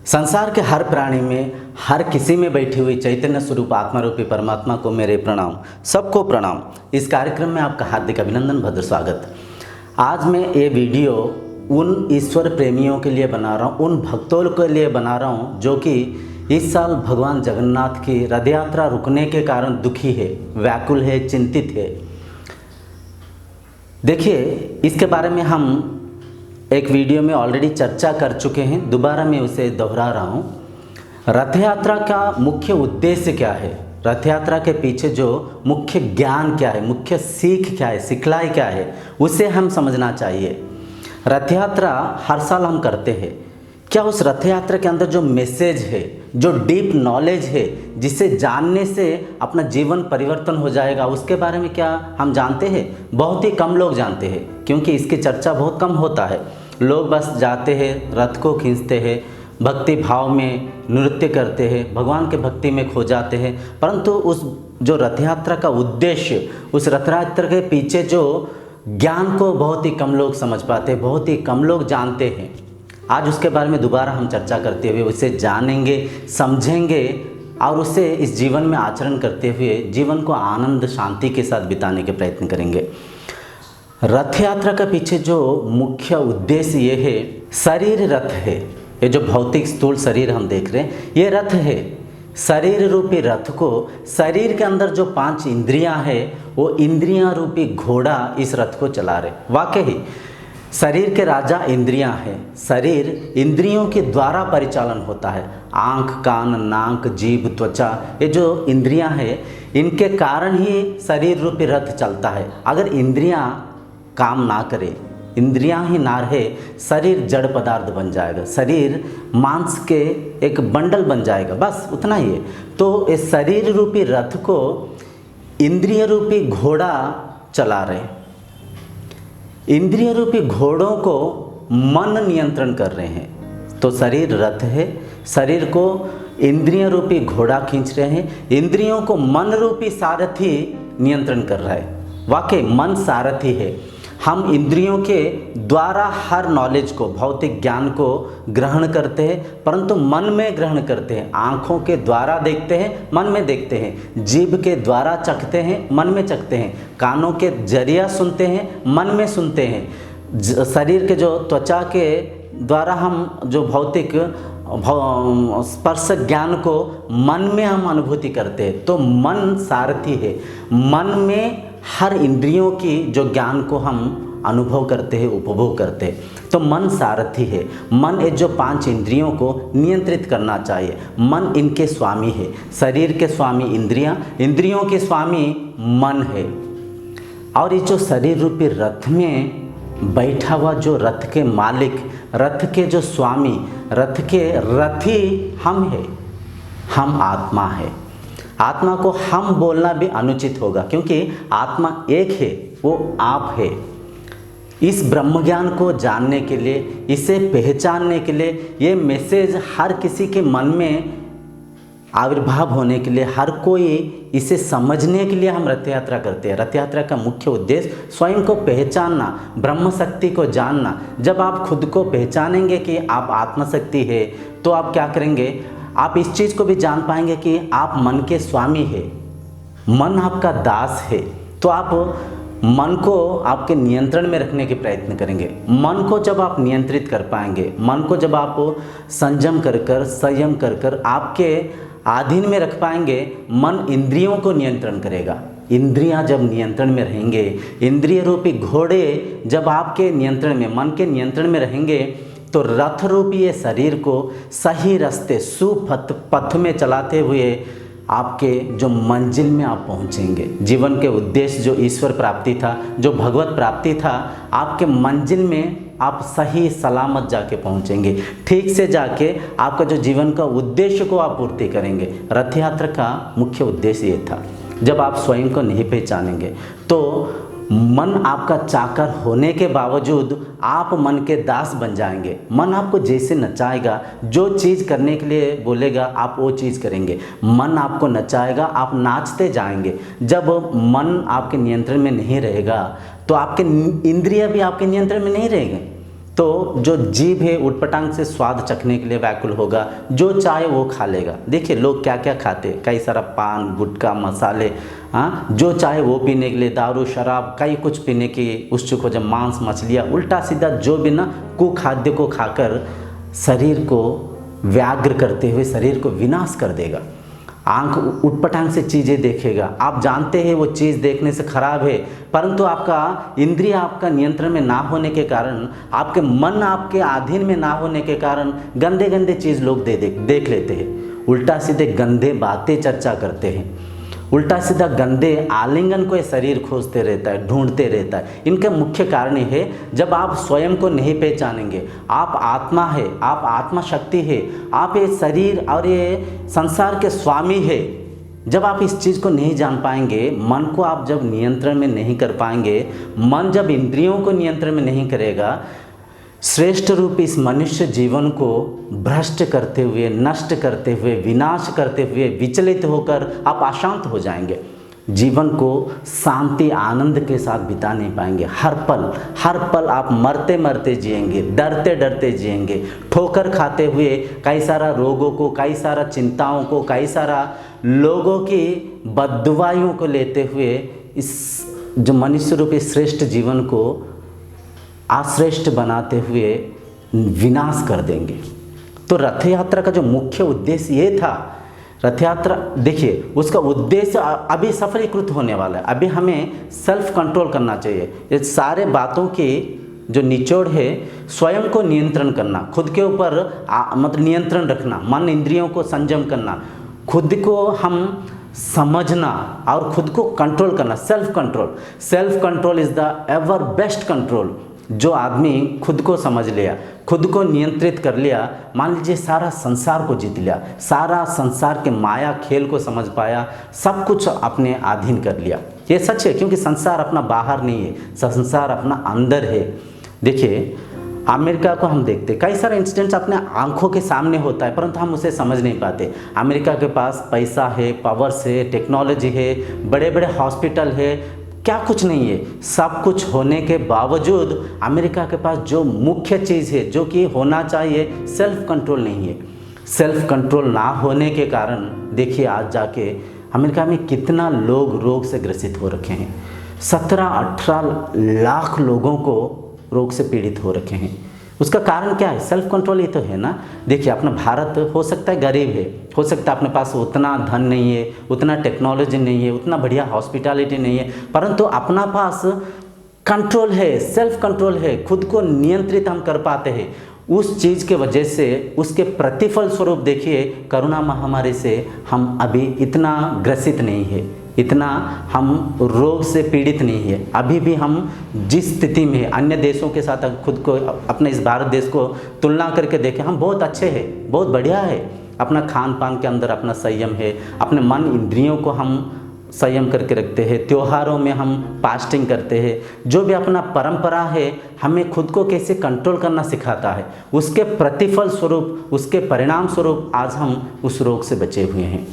संसार के हर प्राणी में, हर किसी में बैठी हुई चैतन्य स्वरूप आत्मा रूपी परमात्मा को मेरे प्रणाम। सबको प्रणाम। इस कार्यक्रम में आपका हार्दिक अभिनंदन, भद्र स्वागत। आज मैं ये वीडियो उन ईश्वर प्रेमियों के लिए बना रहा हूँ, उन भक्तों के लिए बना रहा हूँ जो कि इस साल भगवान जगन्नाथ की रथ यात्रा रुकने के कारण दुखी है, व्याकुल है, चिंतित है। देखिए, इसके बारे में हम एक वीडियो में ऑलरेडी चर्चा कर चुके हैं, दोबारा मैं उसे दोहरा रहा हूँ। रथ यात्रा का मुख्य उद्देश्य क्या है, रथ यात्रा के पीछे जो मुख्य ज्ञान क्या है, मुख्य सीख क्या है, सिखलाई क्या है, उसे हम समझना चाहिए। रथ यात्रा हर साल हम करते हैं। क्या उस रथ यात्रा के अंदर जो मैसेज है, जो डीप नॉलेज है, जिसे जानने से अपना जीवन परिवर्तन हो जाएगा, उसके बारे में क्या हम जानते हैं? बहुत ही कम लोग जानते हैं, क्योंकि इसकी चर्चा बहुत कम होता है। लोग बस जाते हैं, रथ को खींचते हैं, भक्ति भाव में नृत्य करते हैं, भगवान के भक्ति में खो जाते हैं, परंतु उस जो रथ यात्रा का उद्देश्य, उस रथ यात्रा के पीछे जो ज्ञान को बहुत ही कम लोग समझ पाते हैं, बहुत ही कम लोग जानते हैं। आज उसके बारे में दोबारा हम चर्चा करते हुए उसे जानेंगे, समझेंगे और उसे इस जीवन में आचरण करते हुए जीवन को आनंद शांति के साथ बिताने के प्रयत्न करेंगे। रथ यात्रा का पीछे जो मुख्य उद्देश्य ये है, शरीर रथ है। ये जो भौतिक स्थूल शरीर हम देख रहे हैं, ये रथ है। शरीर रूपी रथ को, शरीर के अंदर जो 5 इंद्रियां हैं, वो इंद्रियां रूपी घोड़ा इस रथ को चला रहे। वाकई शरीर के राजा इंद्रियां हैं। शरीर इंद्रियों के द्वारा परिचालन होता है। आँख, कान, नाक, जीभ, त्वचा, ये जो इंद्रियां हैं, इनके कारण ही शरीर रूपी रथ चलता है। अगर इंद्रियां काम ना करे, इंद्रियां ही ना रहे, शरीर जड़ पदार्थ बन जाएगा, शरीर मांस के एक बंडल बन जाएगा, बस उतना ही है। तो इस शरीर रूपी रथ को इंद्रिय रूपी घोड़ा चला रहे। इंद्रिय रूपी घोड़ों को मन नियंत्रण कर रहे हैं। तो शरीर रथ है, शरीर को इंद्रिय रूपी घोड़ा खींच रहे हैं, इंद्रियों को मन रूपी सारथी नियंत्रण कर रहा है। वाकई मन सारथी है। हम इंद्रियों के द्वारा हर नॉलेज को, भौतिक ज्ञान को ग्रहण करते हैं, परंतु मन में ग्रहण करते हैं। आँखों के द्वारा देखते हैं, मन में देखते हैं। जीभ के द्वारा चखते हैं, मन में चखते हैं। कानों के जरिया सुनते हैं, मन में सुनते हैं। शरीर के जो त्वचा के द्वारा हम जो भौतिक स्पर्श ज्ञान को मन में हम अनुभूति करते हैं। तो मन सारथी है। मन में हर इंद्रियों की जो ज्ञान को हम अनुभव करते हैं, उपभोग करते हैं। तो मन सारथी है। मन ये जो 5 इंद्रियों को नियंत्रित करना चाहिए। मन इनके स्वामी है। शरीर के स्वामी इंद्रियां, इंद्रियों के स्वामी मन है। और ये जो शरीर रूपी रथ में बैठा हुआ जो रथ के मालिक, रथ के जो स्वामी, रथ के रथी हम है, हम आत्मा है। आत्मा को हम बोलना भी अनुचित होगा, क्योंकि आत्मा एक है, वो आप है। इस ब्रह्म ज्ञान को जानने के लिए, इसे पहचानने के लिए, ये मैसेज हर किसी के मन में आविर्भाव होने के लिए, हर कोई इसे समझने के लिए हम रथ यात्रा करते हैं। रथ यात्रा का मुख्य उद्देश्य स्वयं को पहचानना, ब्रह्म शक्ति को जानना। जब आप खुद को पहचानेंगे कि आप आत्मशक्ति है, तो आप क्या करेंगे, आप इस चीज़ को भी जान पाएंगे कि आप मन के स्वामी है, मन आपका दास है। तो आप मन को आपके नियंत्रण में रखने के प्रयत्न करेंगे। मन को जब आप नियंत्रित कर पाएंगे, मन को जब आप संयम कर कर, संयम कर कर आपके अधीन में रख पाएंगे, मन इंद्रियों को नियंत्रण करेगा। इंद्रियां जब नियंत्रण में रहेंगे, इंद्रिय रूपी घोड़े जब आपके नियंत्रण में, मन के नियंत्रण में रहेंगे, तो रथ रूपी ये शरीर को सही रास्ते, सुपथ पथ में चलाते हुए आपके जो मंजिल में आप पहुंचेंगे। जीवन के उद्देश्य जो ईश्वर प्राप्ति था, जो भगवत प्राप्ति था, आपके मंजिल में आप सही सलामत जाके पहुंचेंगे। ठीक से जाके आपका जो जीवन का उद्देश्य को आप पूर्ति करेंगे। रथ यात्रा का मुख्य उद्देश्य ये था। जब आप स्वयं को नहीं पहचानेंगे, तो मन आपका चाकर होने के बावजूद आप मन के दास बन जाएंगे। मन आपको जैसे नचाएगा, जो चीज़ करने के लिए बोलेगा, आप वो चीज़ करेंगे। मन आपको नचाएगा, आप नाचते जाएंगे। जब मन आपके नियंत्रण में नहीं रहेगा, तो आपके इंद्रिय भी आपके नियंत्रण में नहीं रहेंगे। तो जो जीभ है उटपटांग से स्वाद चखने के लिए व्याकुल होगा, जो चाहे वो खा लेगा। देखिए लोग क्या क्या खाते, कई सारा पान गुटखा मसाले, हाँ, जो चाहे वो पीने के लिए, दारू शराब कई कुछ पीने की उत्सुक हो, जब मांस मछलियाँ उल्टा सीधा जो भी ना कुखाद्य को खाकर शरीर को व्याग्र करते हुए शरीर को विनाश कर देगा। आंख उटपटांग से चीज़ें देखेगा, आप जानते हैं वो चीज़ देखने से खराब है, परंतु आपका इंद्रिय आपका नियंत्रण में ना होने के कारण, आपके मन आपके अधीन में ना होने के कारण गंदे गंदे चीज़ लोग देख लेते हैं, उल्टा सीधे गंदे बातें चर्चा करते हैं, उल्टा सीधा गंदे आलिंगन को ये शरीर खोजते रहता है, ढूंढते रहता है। इनका मुख्य कारण ये है, जब आप स्वयं को नहीं पहचानेंगे, आप आत्मा है, आप आत्मा शक्ति है, आप ये शरीर और ये संसार के स्वामी है, जब आप इस चीज़ को नहीं जान पाएंगे, मन को आप जब नियंत्रण में नहीं कर पाएंगे, मन जब इंद्रियों को नियंत्रण में नहीं करेगा, श्रेष्ठ रूप इस मनुष्य जीवन को भ्रष्ट करते हुए, नष्ट करते हुए, विनाश करते हुए, विचलित होकर आप अशांत हो जाएंगे। जीवन को शांति आनंद के साथ बिता नहीं पाएंगे। हर पल आप मरते मरते जिएंगे, डरते डरते जिएंगे, ठोकर खाते हुए, कई सारा रोगों को, कई सारा चिंताओं को, कई सारा लोगों की बददुआओं को लेते हुए इस जो मनुष्य रूपी श्रेष्ठ जीवन को अश्रेष्ठ बनाते हुए विनाश कर देंगे। तो रथ यात्रा का जो मुख्य उद्देश्य ये था, रथ यात्रा देखिए उसका उद्देश्य अभी सफलीकृत होने वाला है। अभी हमें सेल्फ कंट्रोल करना चाहिए। ये सारे बातों की जो निचोड़ है, स्वयं को नियंत्रण करना, खुद के ऊपर मतलब नियंत्रण रखना, मन इंद्रियों को संयम करना, खुद को हम समझना और खुद को कंट्रोल करना। Self control is the ever best control. जो आदमी खुद को समझ लिया, खुद को नियंत्रित कर लिया, मान लीजिए सारा संसार को जीत लिया, सारा संसार के माया खेल को समझ पाया, सब कुछ अपने अधीन कर लिया। ये सच है, क्योंकि संसार अपना बाहर नहीं है, संसार अपना अंदर है। देखिए अमेरिका को हम देखते, कई सारे इंसिडेंट्स अपने आंखों के सामने होता है, परंतु हम उसे समझ नहीं पाते। अमेरिका के पास पैसा है, पावर्स है, टेक्नोलॉजी है, बड़े बड़े हॉस्पिटल है, क्या कुछ नहीं है। सब कुछ होने के बावजूद अमेरिका के पास जो मुख्य चीज़ है, जो कि होना चाहिए, सेल्फ कंट्रोल नहीं है। सेल्फ कंट्रोल ना होने के कारण देखिए आज जाके अमेरिका में कितना लोग रोग से ग्रसित हो रखे हैं। 17-18 लाख लोगों को रोग से पीड़ित हो रखे हैं। उसका कारण क्या है? सेल्फ कंट्रोल ही तो है ना। देखिए अपना भारत हो सकता है गरीब है, हो सकता है अपने पास उतना धन नहीं है, उतना टेक्नोलॉजी नहीं है, उतना बढ़िया हॉस्पिटैलिटी नहीं है, परंतु अपना पास कंट्रोल है, सेल्फ कंट्रोल है, खुद को नियंत्रित हम कर पाते हैं। उस चीज़ के वजह से उसके प्रतिफल स्वरूप देखिए कोरोना महामारी से हम अभी इतना ग्रसित नहीं है, इतना हम रोग से पीड़ित नहीं है। अभी भी हम जिस स्थिति में है, अन्य देशों के साथ खुद को, अपने इस भारत देश को तुलना करके देखें, हम बहुत अच्छे हैं, बहुत बढ़िया है। अपना खान पान के अंदर अपना संयम है, अपने मन इंद्रियों को हम संयम करके रखते हैं, त्योहारों में हम फास्टिंग करते हैं, जो भी अपना परंपरा है हमें खुद को कैसे कंट्रोल करना सिखाता है। उसके प्रतिफल स्वरूप, उसके परिणाम स्वरूप आज हम उस रोग से बचे हुए हैं।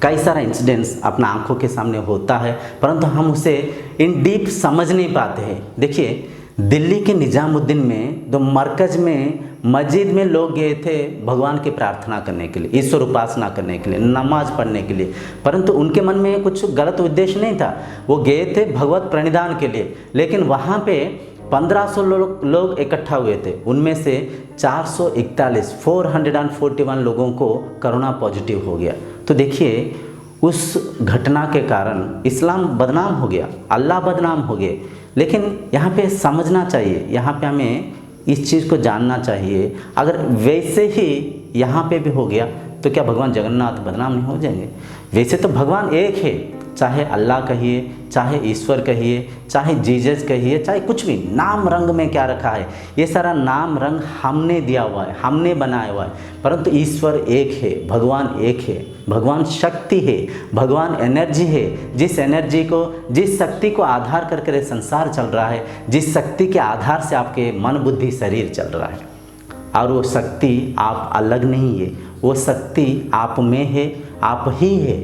कई सारा इंसिडेंट्स अपना आंखों के सामने होता है, परंतु हम उसे इन डीप समझ नहीं पाते हैं। देखिए दिल्ली के निजामुद्दीन में तो मरकज़ में मस्जिद में लोग गए थे भगवान की प्रार्थना करने के लिए, ईश्वर उपासना करने के लिए, नमाज पढ़ने के लिए, परंतु उनके मन में कुछ गलत उद्देश्य नहीं था। वो गए थे भगवत प्रणिधान के लिए, लेकिन वहाँ पे 1500 लोग इकट्ठा हुए थे। उनमें से 441 लोगों को कोरोना पॉजिटिव हो गया। तो देखिए उस घटना के कारण इस्लाम बदनाम हो गया, अल्लाह बदनाम हो गए। लेकिन यहाँ पे समझना चाहिए, यहाँ पे हमें इस चीज़ को जानना चाहिए, अगर वैसे ही यहाँ पे भी हो गया तो क्या भगवान जगन्नाथ बदनाम नहीं हो जाएंगे? वैसे तो भगवान एक है, चाहे अल्लाह कहिए, चाहे ईश्वर कहिए, चाहे जीसस कहिए, चाहे कुछ भी, नाम रंग में क्या रखा है, ये सारा नाम रंग हमने दिया हुआ है, हमने बनाया हुआ है, परंतु ईश्वर एक है, भगवान एक है, भगवान शक्ति है, भगवान एनर्जी है। जिस एनर्जी को, जिस शक्ति को आधार करके संसार चल रहा है, जिस शक्ति के आधार से आपके मन बुद्धि शरीर चल रहा है, और वो शक्ति आप अलग नहीं है, वो शक्ति आप में है, आप ही है।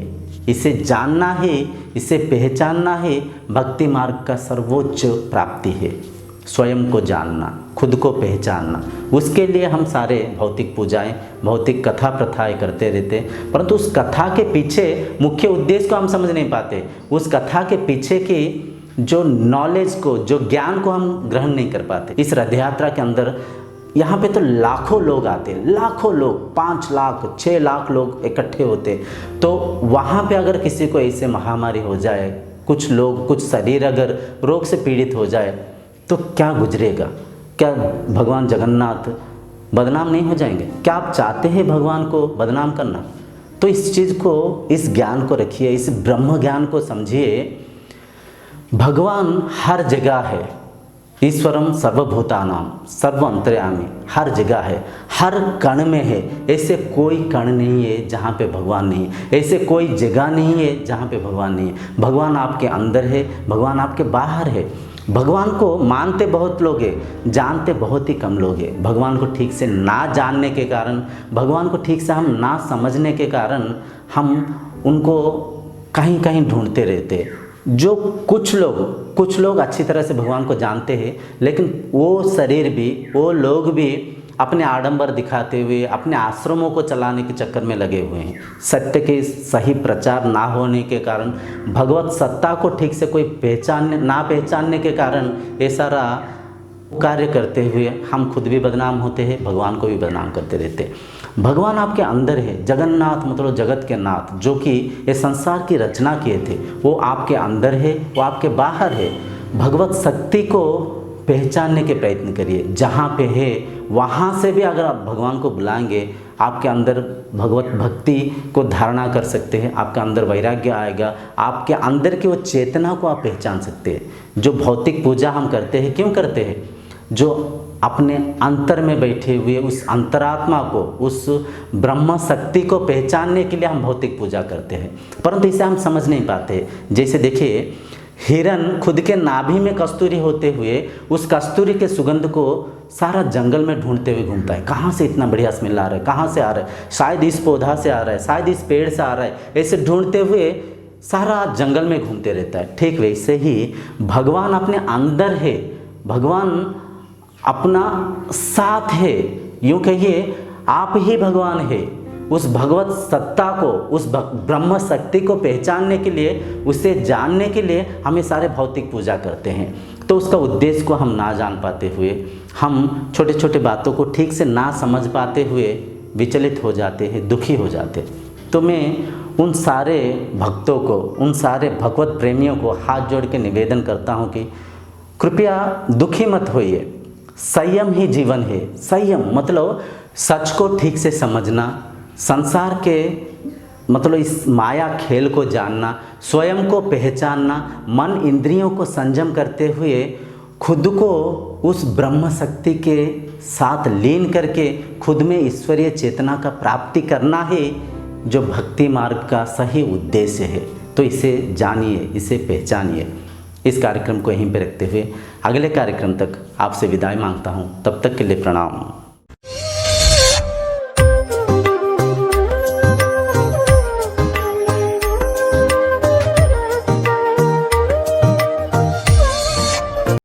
इसे जानना है, इसे पहचानना है, भक्ति मार्ग का सर्वोच्च प्राप्ति है। स्वयं को जानना, खुद को पहचानना। उसके लिए हम सारे भौतिक पूजाएं, भौतिक कथा प्रथाएं करते रहते, परंतु उस कथा के पीछे मुख्य उद्देश्य को हम समझ नहीं पाते। उस कथा के पीछे की जो नॉलेज को, जो ज्ञान को हम ग्रहण नहीं कर पाते। इस रथ यात्रा के अंदर यहाँ पे तो लाखों लोग आते, लाखों लोग, 5 लाख 6 लाख लोग इकट्ठे होते। तो वहाँ पे अगर किसी को ऐसे महामारी हो जाए, कुछ लोग, कुछ शरीर अगर रोग से पीड़ित हो जाए, तो क्या गुजरेगा? क्या भगवान जगन्नाथ बदनाम नहीं हो जाएंगे? क्या आप चाहते हैं भगवान को बदनाम करना? तो इस चीज़ को, इस ज्ञान को रखिए, इस ब्रह्म ज्ञान को समझिए। भगवान हर जगह है। ईश्वरम सर्वभूतानाम सर्व अंतर्यामी, हर जगह है, हर कण में है। ऐसे कोई कण नहीं है जहाँ पे भगवान नहीं है, ऐसे कोई जगह नहीं है जहाँ पे भगवान नहीं है। भगवान आपके अंदर है, भगवान आपके बाहर है। भगवान को मानते बहुत लोग हैं, जानते बहुत ही कम लोग हैं। भगवान को ठीक से ना जानने के कारण, भगवान को ठीक से हम ना समझने के कारण हम उनको कहीं कहीं ढूंढते रहते हैं। जो कुछ लोग अच्छी तरह से भगवान को जानते हैं, लेकिन वो शरीर भी, वो लोग भी अपने आडंबर दिखाते हुए अपने आश्रमों को चलाने के चक्कर में लगे हुए हैं। सत्य के सही प्रचार ना होने के कारण, भगवत सत्ता को ठीक से कोई पहचानने के कारण ये सारा कार्य करते हुए हम खुद भी बदनाम होते हैं, भगवान को भी बदनाम करते रहते हैं। भगवान आपके अंदर है। जगन्नाथ मतलब जगत के नाथ, जो कि ये संसार की रचना किए थे, वो आपके अंदर है, वो आपके बाहर है। भगवत शक्ति को पहचानने के प्रयत्न करिए। जहाँ पे है वहाँ से भी अगर आप भगवान को बुलाएंगे, आपके अंदर भगवत भक्ति को धारणा कर सकते हैं, आपके अंदर वैराग्य आएगा, आपके अंदर की वो चेतना को आप पहचान सकते हैं। जो भौतिक पूजा हम करते हैं, क्यों करते हैं? जो अपने अंतर में बैठे हुए उस अंतरात्मा को, उस ब्रह्म शक्ति को पहचानने के लिए हम भौतिक पूजा करते हैं, परंतु इसे हम समझ नहीं पाते। जैसे देखिए, हिरन खुद के नाभि में कस्तूरी होते हुए उस कस्तूरी के सुगंध को सारा जंगल में ढूंढते हुए घूमता है। कहाँ से इतना बढ़िया स्मेल आ रहा है, कहाँ से आ रहा है? शायद इस पौधा से आ रहा है, शायद इस पेड़ से आ रहा है। ऐसे ढूंढते हुए सारा जंगल में घूमते रहता है। ठीक वैसे ही भगवान अपने अंदर है, भगवान अपना साथ है। यूँ कहिए, आप ही भगवान है। उस भगवत सत्ता को, उस ब्रह्म शक्ति को पहचानने के लिए, उसे जानने के लिए हमें सारे भौतिक पूजा करते हैं। तो उसका उद्देश्य को हम ना जान पाते हुए, हम छोटे छोटे बातों को ठीक से ना समझ पाते हुए विचलित हो जाते हैं, दुखी हो जाते हैं। तो मैं उन सारे भक्तों को, उन सारे भगवत प्रेमियों को हाथ जोड़ के निवेदन करता हूँ कि कृपया दुखी मत होइए। संयम ही जीवन है। संयम मतलब सच को ठीक से समझना, संसार के मतलब इस माया खेल को जानना, स्वयं को पहचानना, मन इंद्रियों को संयम करते हुए खुद को उस ब्रह्म शक्ति के साथ लीन करके खुद में ईश्वरीय चेतना का प्राप्ति करना ही जो भक्ति मार्ग का सही उद्देश्य है। तो इसे जानिए, इसे पहचानिए। इस कार्यक्रम को यहीं पर रखते हुए अगले कार्यक्रम तक आपसे विदाई मांगता हूँ। तब तक के लिए प्रणाम।